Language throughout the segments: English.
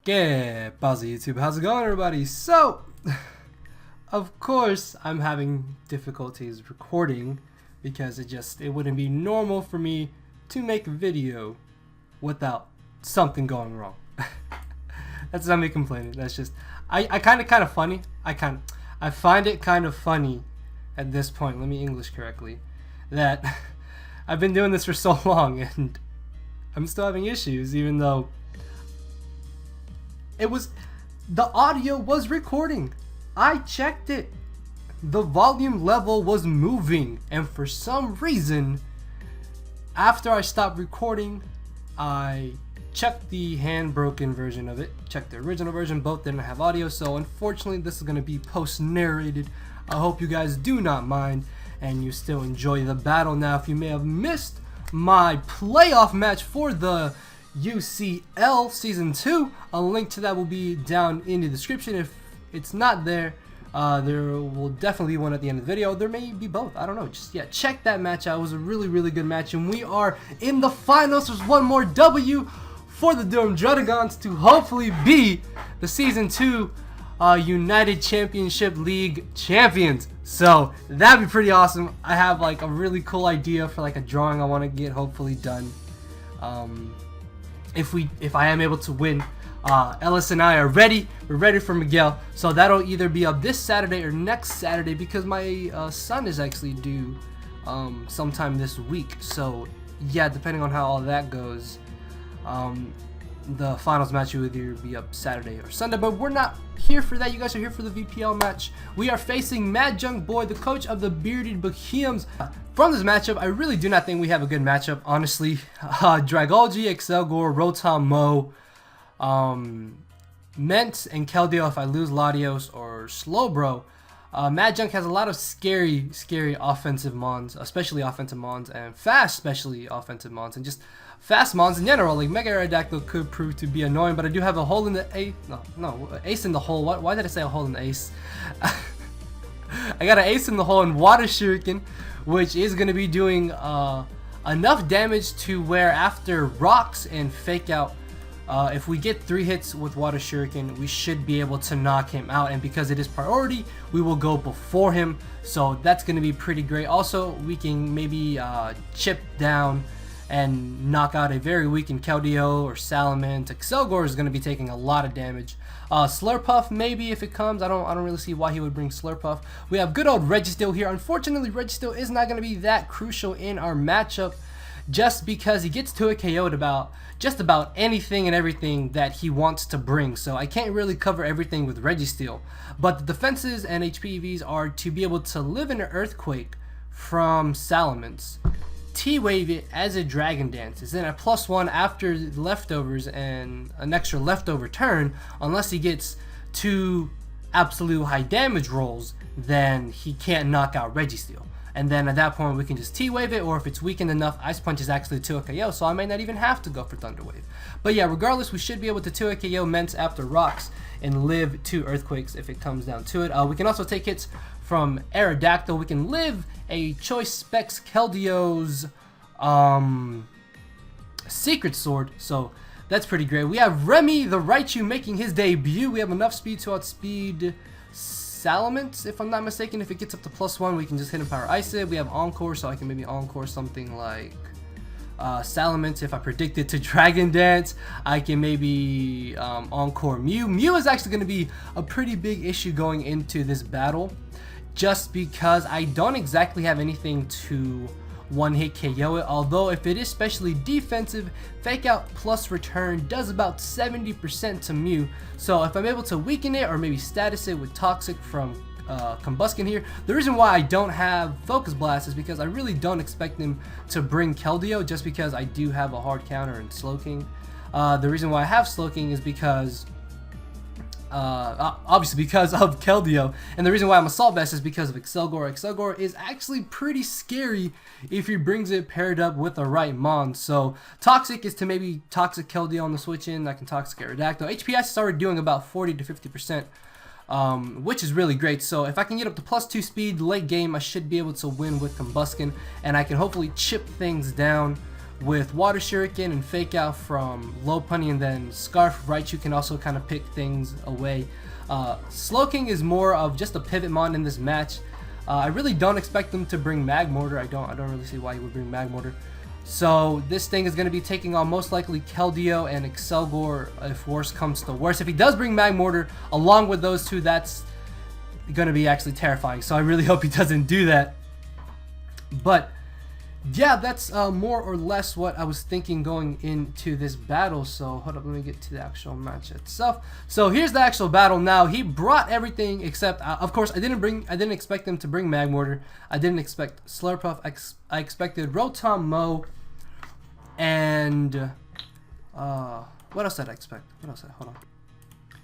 ¿Qué pasa, YouTube? How's it going, everybody? So, of course, I'm having difficulties recording because it wouldn't be normal for me to make a video without something going wrong. That's not me complaining. That's just I kind of funny. I find it kind of funny at this point. Let me English correctly. That I've been doing this for so long and I'm still having issues, even though the audio was recording. I checked it. The volume level was moving, and for some reason, after I stopped recording, I checked the hand-broken version of it, checked the original version, both didn't have audio, so unfortunately this is going to be post-narrated. I hope you guys do not mind, and you still enjoy the battle. Now, if you may have missed my playoff match for the UCL Season 2, a link to that will be down in the description. If it's not there, there will definitely be one at the end of the video. There may be both. I don't know. Just, yeah, check that match out. It was a really good match, and we are in the finals. There's one more W for the Durham Druddigons to hopefully be the Season 2 United Championship League champions. So that'd be pretty awesome. I have like a really cool idea for like a drawing I want to get hopefully done. If I am able to win, Ellis and I are ready. We're ready for Miguel. So that'll either be up this Saturday or next Saturday, because my son is actually due sometime this week. So yeah, depending on how all that goes, the finals match will either be up Saturday or Sunday. But we're not here for that. You guys are here for the VPL match. We are facing Mad Junk Boy, the coach of the bearded Beheeyems. From this matchup, I really do not think we have a good matchup, honestly. Dragolgi, Excelgor, Rotom, Mo, Ment, and Keldeo if I lose Latios or Slowbro. Mad Junk has a lot of scary offensive mons, especially offensive mons, and fast, especially offensive mons, and just fast mons in general. Like Mega Aerodactyl could prove to be annoying, but I do have a hole in the ace in the hole. Why did I say a hole in the ace? I got an ace in the hole in Water Shuriken, which is going to be doing enough damage to where after rocks and fake out, if we get 3 hits with Water Shuriken, we should be able to knock him out. And because it is priority, we will go before him. So that's going to be pretty great. Also, we can maybe chip down and knock out a very weakened Keldeo or Salamence. Excelgor is going to be taking a lot of damage. Slurpuff, maybe if it comes. I don't really see why he would bring Slurpuff. We have good old Registeel here. Unfortunately, Registeel is not going to be that crucial in our matchup, just because he gets to a KO'd about just about anything and everything that he wants to bring. So I can't really cover everything with Registeel. But the defenses and HPVs are to be able to live in an Earthquake from Salamence, T-Wave it as a Dragon Dance, is then a +1 after leftovers and an extra leftover turn. Unless he gets 2 absolute high damage rolls, then he can't knock out Registeel. And then at that point we can just T-Wave it, or if it's weakened enough, Ice Punch is actually 2 KO, so I may not even have to go for Thunder Wave. But yeah, regardless, we should be able to 2 KO Ments after rocks and live 2 Earthquakes if it comes down to it. We can also take hits from Aerodactyl. We can live a Choice Specs Keldeo's Secret Sword, so that's pretty great. We have Remy the Raichu making his debut. We have enough speed to outspeed Salamence, if I'm not mistaken. If it gets up to +1, we can just hit and Power Ice it. We have Encore, so I can maybe Encore something like Salamence. If I predict it to Dragon Dance, I can maybe Encore Mew. Mew is actually going to be a pretty big issue going into this battle, just because I don't exactly have anything to one-hit KO it. Although if it is specially defensive, Fake Out plus Return does about 70% to Mew. So if I'm able to weaken it or maybe status it with Toxic from Combustion here. The reason why I don't have Focus Blast is because I really don't expect them to bring Keldeo, just because I do have a hard counter in Slowking. The reason why I have Slowking is because obviously because of Keldeo, and the reason why I'm Assault Vest is because of Excelgor. Excelgor is actually pretty scary if he brings it paired up with the right mon. So Toxic is to maybe Toxic Keldeo on the switch in. I can Toxic Aerodactyl. HPS is already doing about 40 to 50%, which is really great. So if I can get up to +2 speed late game, I should be able to win with Combustion, and I can hopefully chip things down with Water Shuriken and Fake Out from Lopunny, and then Scarf Raichu can also kind of pick things away. Slowking is more of just a pivot mon in this match. I really don't expect them to bring Magmortar. I don't really see why he would bring Magmortar. So this thing is going to be taking on most likely Keldeo and Excelgor if worse comes to worse. If he does bring Magmortar along with those two, that's going to be actually terrifying. So I really hope he doesn't do that. But yeah, that's more or less what I was thinking going into this battle. So hold up, let me get to the actual match itself. So here's the actual battle now. He brought everything except, of course, I didn't expect him to bring Magmortar. I didn't expect Slurpuff. I expected Rotom Mow. And what else did I expect? What else? Hold on.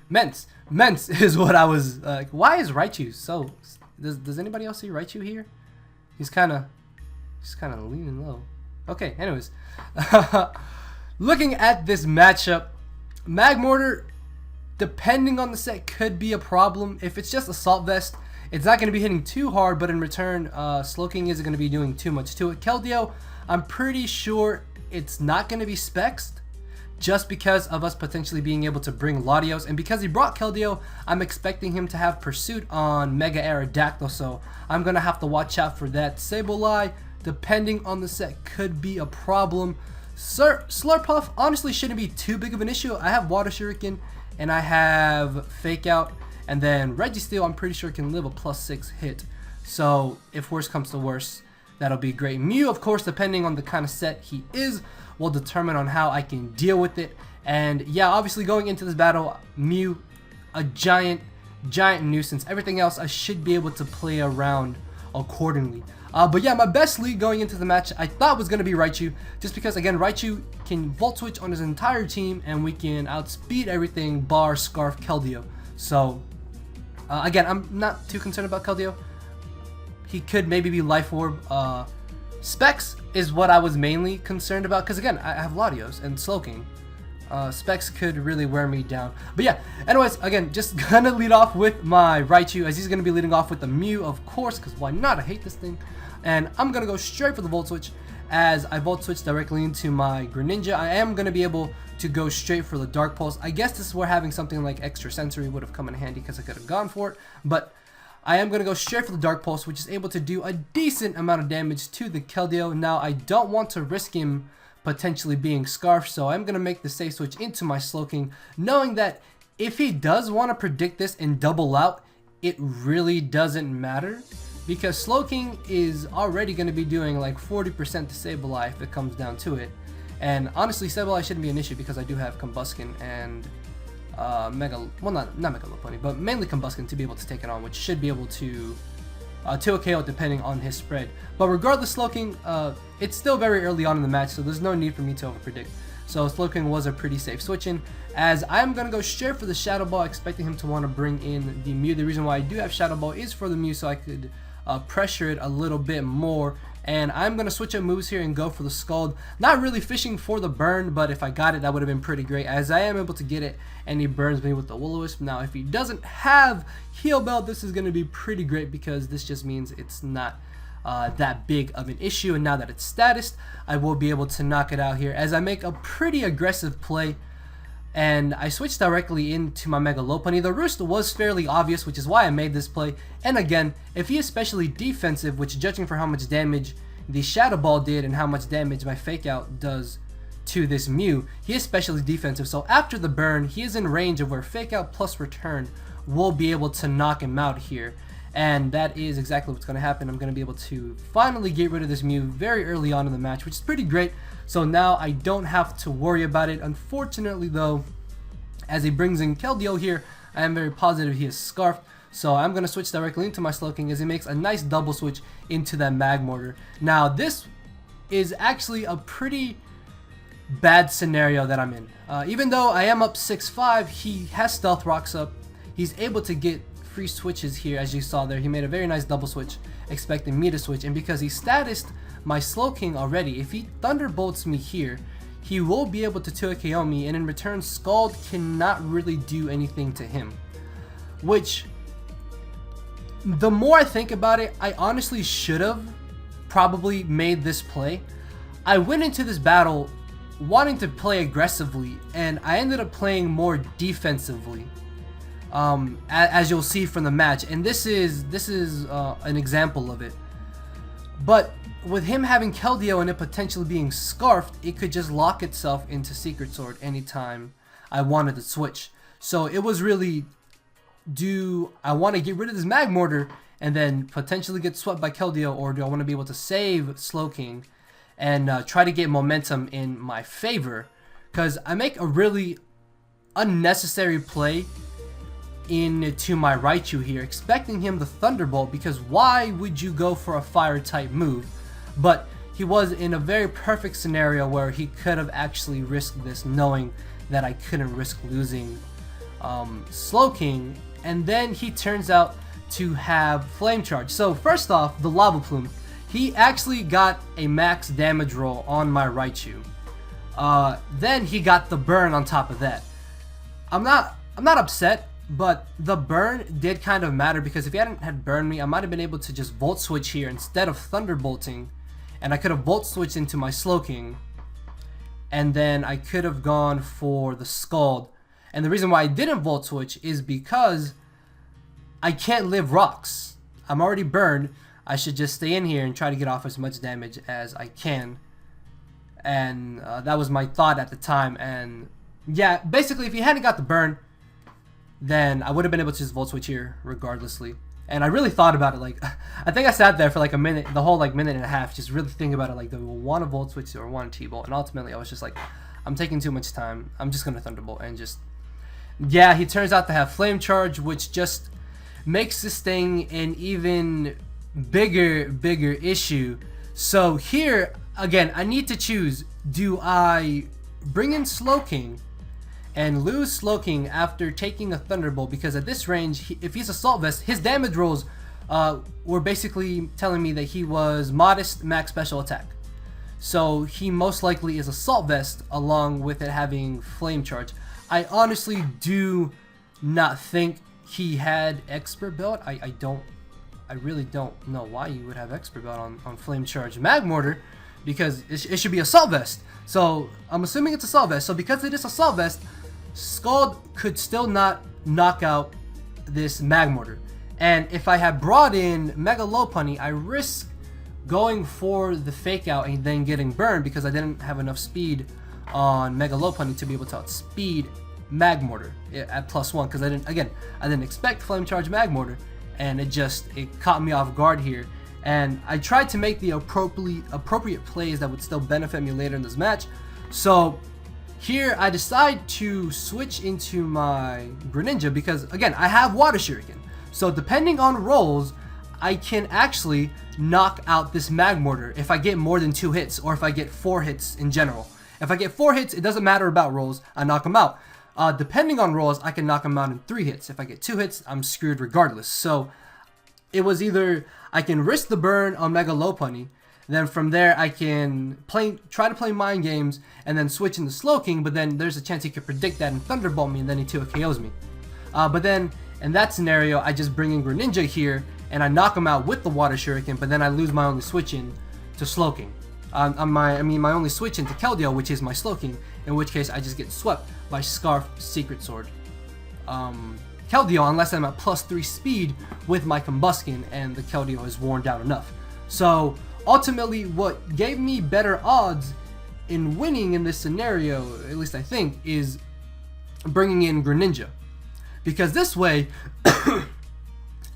Mence is what I was like. Why is Raichu so? Does anybody else see Raichu here? He's kind of leaning low. Okay. Anyways, looking at this matchup, Magmortar, depending on the set, could be a problem. If it's just Assault Vest, it's not going to be hitting too hard, but in return, Slowking isn't going to be doing too much to it. Keldeo, I'm pretty sure it's not going to be Specs, just because of us potentially being able to bring Latios, and because he brought Keldeo, I'm expecting him to have Pursuit on Mega Aerodactyl, so I'm going to have to watch out for that. Sableye, depending on the set, could be a problem. Slurpuff honestly shouldn't be too big of an issue. I have Water Shuriken, and I have Fake Out, and then Registeel I'm pretty sure can live a +6 hit, so if worse comes to worse, that'll be great. Mew, of course, depending on the kind of set he is, will determine on how I can deal with it. And yeah, obviously going into this battle, Mew, a giant nuisance. Everything else I should be able to play around accordingly. But yeah, my best lead going into the match I thought was going to be Raichu, just because again, Raichu can Volt Switch on his entire team and we can outspeed everything bar Scarf Keldeo. So again, I'm not too concerned about Keldeo. He could maybe be Life Orb. Specs is what I was mainly concerned about, because again, I have Latios and Slowking. Specs could really wear me down. But yeah, anyways, again, just gonna lead off with my Raichu, as he's gonna be leading off with the Mew, of course, because why not? I hate this thing. And I'm gonna go straight for the Volt Switch, as I Volt Switch directly into my Greninja. I am gonna be able to go straight for the Dark Pulse. I guess this is where having something like Extra Sensory would have come in handy, because I could have gone for it. But I am going to go straight for the Dark Pulse, which is able to do a decent amount of damage to the Keldeo. Now, I don't want to risk him potentially being Scarf, so I'm going to make the safe switch into my Slowking, knowing that if he does want to predict this and double out, it really doesn't matter, because Slowking is already going to be doing like 40% to Sableye if it comes down to it. And honestly, Sableye shouldn't be an issue because I do have Combuskin and not Mega Lopunny, but mainly Combuskin to be able to take it on, which should be able to a KO depending on his spread. But regardless, Slowking, it's still very early on in the match, so there's no need for me to overpredict. So Slowking was a pretty safe switch in, as I'm going to go straight for the Shadow Ball, expecting him to want to bring in the Mew. The reason why I do have Shadow Ball is for the Mew, so I could pressure it a little bit more. And I'm going to switch up moves here and go for the Scald. Not really fishing for the burn, but if I got it, that would have been pretty great, as I am able to get it, and he burns me with the Will-O-Wisp. Now, if he doesn't have Heal Bell, this is going to be pretty great, because this just means it's not that big of an issue. And now that it's statused, I will be able to knock it out here, as I make a pretty aggressive play. And I switched directly into my Mega Lopunny. The Roost was fairly obvious, which is why I made this play. And again, if he is especially defensive, which judging for how much damage the Shadow Ball did and how much damage my Fake Out does to this Mew, he is especially defensive. So after the burn, he is in range of where Fake Out plus Return will be able to knock him out here. And that is exactly what's going to happen. I'm going to be able to finally get rid of this Mew very early on in the match, which is pretty great. So now I don't have to worry about it. Unfortunately though, as he brings in Keldeo here, I am very positive he is Scarfed. So I'm going to switch directly into my Slowking, as he makes a nice double switch into that Magmortar. Now this is actually a pretty bad scenario that I'm in. Even though I am up 6-5, he has Stealth Rocks up. He's able to get free switches here, as you saw there. He made a very nice double switch, expecting me to switch. And because he statused my Slowking already, if he Thunderbolts me here, he will be able to 2KO me, and in return, Scald cannot really do anything to him. Which, the more I think about it, I honestly should have probably made this play. I went into this battle wanting to play aggressively, and I ended up playing more defensively, as you'll see from the match. And this is an example of it. But with him having Keldeo and it potentially being scarfed, it could just lock itself into Secret Sword anytime I wanted to switch. So it was really, do I want to get rid of this Mag Mortar and then potentially get swept by Keldeo, or do I want to be able to save Slowking and try to get momentum in my favor? Because I make a really unnecessary play into my Raichu here, expecting him to Thunderbolt, because why would you go for a fire type move? But he was in a very perfect scenario where he could have actually risked this, knowing that I couldn't risk losing Slowking. And then he turns out to have Flame Charge. So first off, the Lava Plume, he actually got a max damage roll on my Raichu. Then he got the burn on top of that. I'm not upset, but the burn did kind of matter, because if he hadn't had burned me, I might have been able to just Volt Switch here instead of Thunderbolting, and I could have Volt Switched into my Slowking, and then I could have gone for the Scald. And the reason why I didn't Volt Switch is because I can't live rocks. I'm already burned. I should just stay in here and try to get off as much damage as I can. And that was my thought at the time. And yeah, basically if he hadn't got the burn, then I would have been able to just Volt Switch here regardlessly. And I really thought about it. Like, I think I sat there for like a minute, the whole like minute and a half, just really thinking about it. Like, do I want to Volt Switch or want to T-Bolt? And ultimately I was just like, I'm taking too much time. I'm just going to Thunderbolt. And just, yeah, he turns out to have Flame Charge, which just makes this thing an even bigger issue. So here, again, I need to choose. Do I bring in Slowking and lose Slowking after taking a Thunderbolt? Because at this range, if he's Assault Vest, his damage rolls were basically telling me that he was modest max special attack. So he most likely is Assault Vest, along with it having Flame Charge. I honestly do not think he had Expert Belt. I really don't know why you would have Expert Belt on Flame Charge Mag Mortar, because it should be Assault Vest. So I'm assuming it's Assault Vest. So because it is Assault Vest, Scald could still not knock out this Mag Mortar. And if I had brought in Mega Lopunny, I risk going for the Fake Out and then getting burned, because I didn't have enough speed on Mega Lopunny to be able to outspeed Mag Mortar at +1, because I didn't expect Flame Charge Mag Mortar, and it caught me off guard here. And I tried to make the appropriate plays that would still benefit me later in this match. So here I decide to switch into my Greninja, because again, I have Water Shuriken. So depending on rolls, I can actually knock out this Mag Mortar if I get more than 2 hits, or if I get 4 hits in general. If I get 4 hits, it doesn't matter about rolls, I knock them out. Depending on rolls, I can knock them out in 3 hits. If I get 2 hits, I'm screwed regardless. So it was either I can risk the burn on Mega Lopunny, then from there I can try to play mind games and then switch into Slowking, but then there's a chance he could predict that and Thunderbolt me, and then he 2 KOs me. But then in that scenario, I just bring in Greninja here and I knock him out with the Water Shuriken, but then I lose my only switch in to Slowking. My only switch into Keldeo, which is my Slowking, in which case I just get swept by Scarf Secret Sword Keldeo, unless I'm at +3 speed with my Combuskin and the Keldeo is worn down enough. So ultimately, what gave me better odds in winning in this scenario, at least I think, is bringing in Greninja, because this way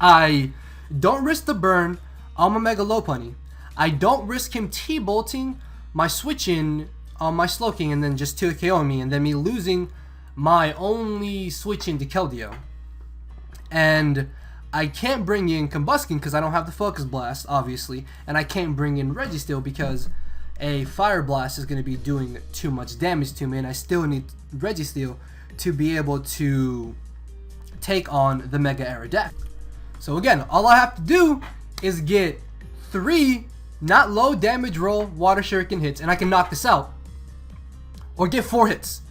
I don't risk the burn on my Mega Lopunny. I don't risk him T-bolting my switch in on my Slowking and then just 2 KOing me, and then me losing my only switch into Keldeo. And I can't bring in Combuskin because I don't have the Focus Blast, obviously, and I can't bring in Registeel because a Fire Blast is going to be doing too much damage to me, and I still need Registeel to be able to take on the Mega Aerodactyl. So again, all I have to do is get 3 not low damage roll Water Shuriken hits, and I can knock this out, or get 4 hits.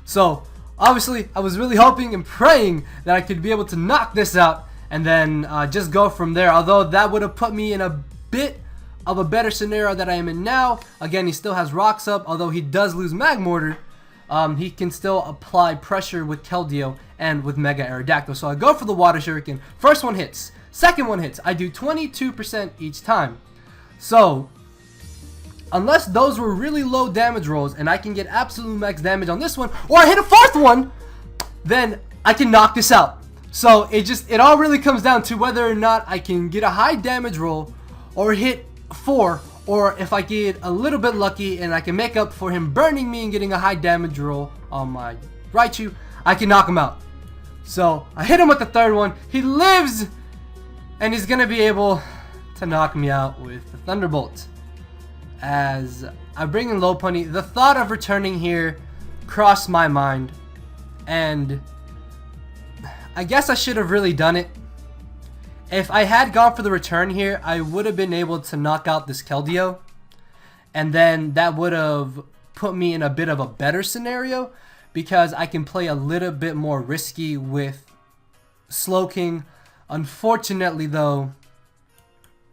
So obviously I was really hoping and praying that I could be able to knock this out and then just go from there, although that would have put me in a bit of a better scenario that I am in now. Again, he still has rocks up, although he does lose Mag Mortar. He can still apply pressure with Keldeo and with Mega Aerodactyl. So I go for the Water Shuriken. First one hits. Second one hits. I do 22% each time. So, unless those were really low damage rolls and I can get absolute max damage on this one, or I hit a fourth one, then I can knock this out. So it all really comes down to whether or not I can get a high damage roll or hit 4, or if I get a little bit lucky and I can make up for him burning me and getting a high damage roll on my Raichu, I can knock him out. So I hit him with the third one. He lives, and he's gonna be able to knock me out with the Thunderbolt. As I bring in Lopunny, the thought of returning here crossed my mind, and I guess I should have really done it. If I had gone for the return here, I would have been able to knock out this Keldeo, and then that would have put me in a bit of a better scenario, because I can play a little bit more risky with Slowking. Unfortunately though,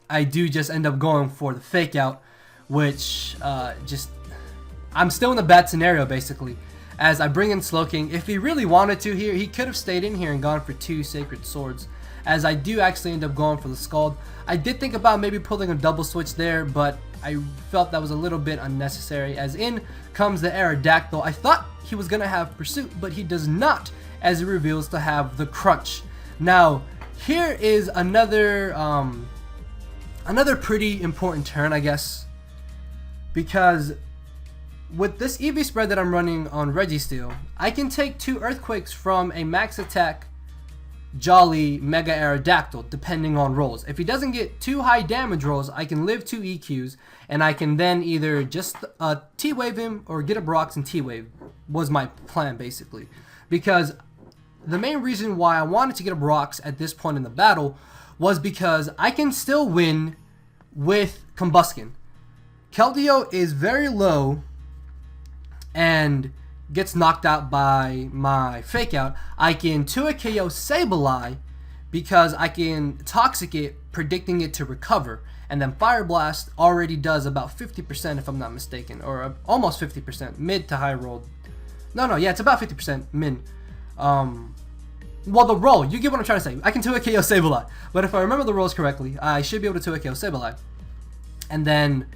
I do just end up going for the fake out, which I'm still in a bad scenario basically, as I bring in Slowking. If he really wanted to here, he could have stayed in here and gone for 2 Sacred Swords, as I do actually end up going for the Scald. I did think about maybe pulling a double switch there, but I felt that was a little bit unnecessary, as in comes the Aerodactyl. I thought he was going to have Pursuit, but he does not, as he reveals to have the Crunch. Now, here is another pretty important turn, I guess, because with this EV spread that I'm running on Registeel, I can take 2 Earthquakes from a max attack Jolly Mega Aerodactyl, depending on rolls. If he doesn't get 2 high damage rolls, I can live 2 EQs, and I can then either just T-Wave him or get a Brox and T-Wave, was my plan basically. Because the main reason why I wanted to get a Brox at this point in the battle was because I can still win with Combusken. Keldeo is very low and gets knocked out by my fake out. I can 2-hit KO Sableye because I can Toxic it, predicting it to recover, and then Fire Blast already does about 50% if I'm not mistaken, or almost 50%, mid to high roll. Yeah, it's about 50% min. Well, the roll, you get what I'm trying to say. I can 2-hit KO Sableye, but if I remember the rolls correctly, I should be able to 2-hit KO Sableye, and then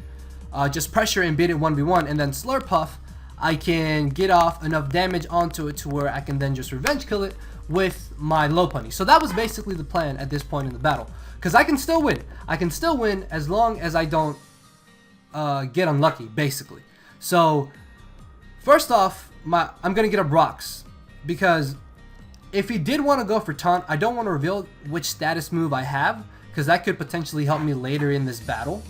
just pressure and beat it 1v1, and then Slurpuff, I can get off enough damage onto it to where I can then just revenge kill it with my Lopunny. So that was basically the plan at this point in the battle, because I can still win. I can still win as long as I don't get unlucky, basically. So first off, I'm gonna get a Brox, because if he did want to go for taunt, I don't want to reveal which status move I have, because that could potentially help me later in this battle.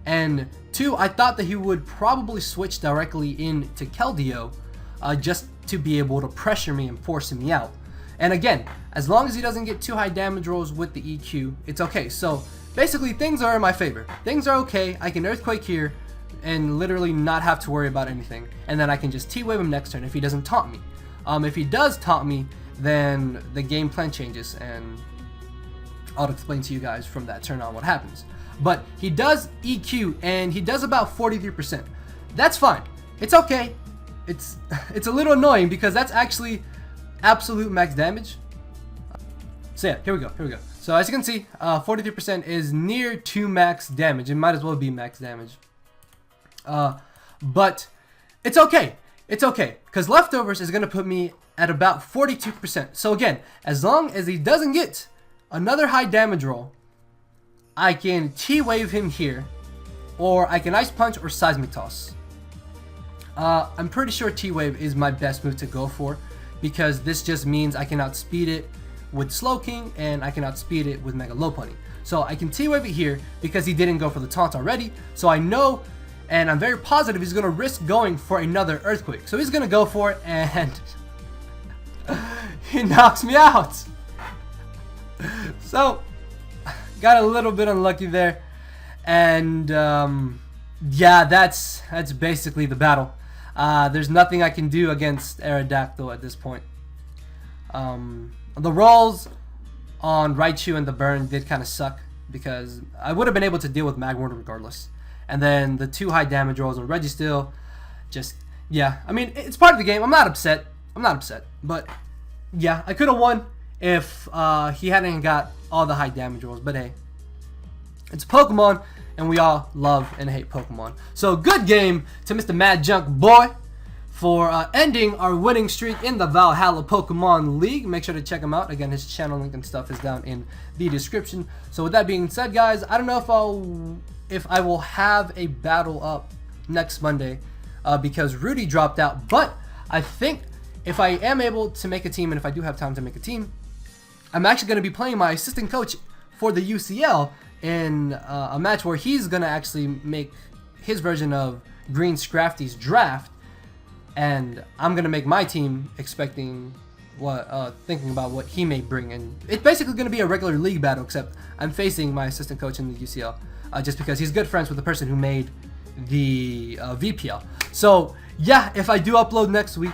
And 2, I thought that he would probably switch directly into Keldeo just to be able to pressure me and force me out. And again, as long as he doesn't get 2 high damage rolls with the EQ, it's okay. So basically things are in my favor. Things are okay. I can Earthquake here and literally not have to worry about anything. And then I can just T-Wave him next turn if he doesn't taunt me. If he does taunt me, then the game plan changes, and I'll explain to you guys from that turn on what happens. But he does EQ, and he does about 43%. That's fine. It's okay. It's a little annoying because that's actually absolute max damage. So yeah, here we go. So as you can see, 43% is near to max damage. It might as well be max damage. But it's okay. It's okay, because Leftovers is going to put me at about 42%. So again, as long as he doesn't get another high damage roll, I can T-Wave him here, or I can Ice Punch or Seismic Toss. I'm pretty sure T-Wave is my best move to go for, because this just means I can outspeed it with Slowking, and I can outspeed it with Mega Lopunny. So I can T-Wave it here, because he didn't go for the taunt already, so I know, and I'm very positive he's going to risk going for another Earthquake. So he's going to go for it, and he knocks me out. So got a little bit unlucky there, and yeah, that's basically the battle. There's nothing I can do against Aerodactyl at this point. The rolls on Raichu and the burn did kind of suck, because I would have been able to deal with Magmortar regardless. And then the 2 high damage rolls on Registeel, just, yeah. I mean, it's part of the game. I'm not upset. But, yeah, I could have won if he hadn't got all the high damage rolls. But, hey, it's Pokemon, and we all love and hate Pokemon. So, good game to Mr. Mad Junk Boy for ending our winning streak in the Valhalla Pokemon League. Make sure to check him out. Again, his channel link and stuff is down in the description. So with that being said, guys, I don't know if I will have a battle up next Monday because Rudy dropped out. But I think if I am able to make a team, and if I do have time to make a team, I'm actually going to be playing my assistant coach for the UCL in a match where he's going to actually make his version of Green Scrafty's draft. And I'm gonna make my team expecting what, thinking about what he may bring, and it's basically gonna be a regular league battle, except I'm facing my assistant coach in the UCL, just because he's good friends with the person who made the VPL. So yeah, if I do upload next week,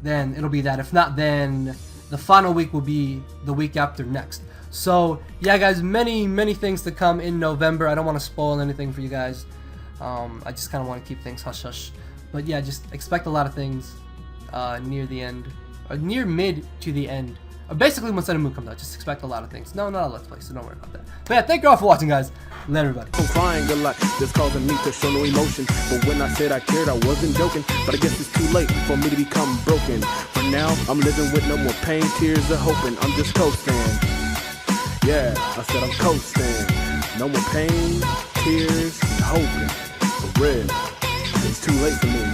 then it'll be that. If not, then the final week will be the week after next. So yeah, guys, many things to come in November. I don't want to spoil anything for you guys. I just kind of want to keep things hush hush. But yeah, just expect a lot of things near the end, or near mid to the end. Or basically when Sun and Moon comes out, just expect a lot of things. No, not a Let's Play, so don't worry about that. But yeah, thank you all for watching, guys. Later, everybody. I'm crying a lot, just causing me to show no emotion. But when I said I cared, I wasn't joking. But I guess it's too late for me to become broken. For now, I'm living with no more pain, tears, or hoping. I'm just coasting. Yeah, I said I'm coasting. No more pain, tears, and hoping. For real. It's too late for me.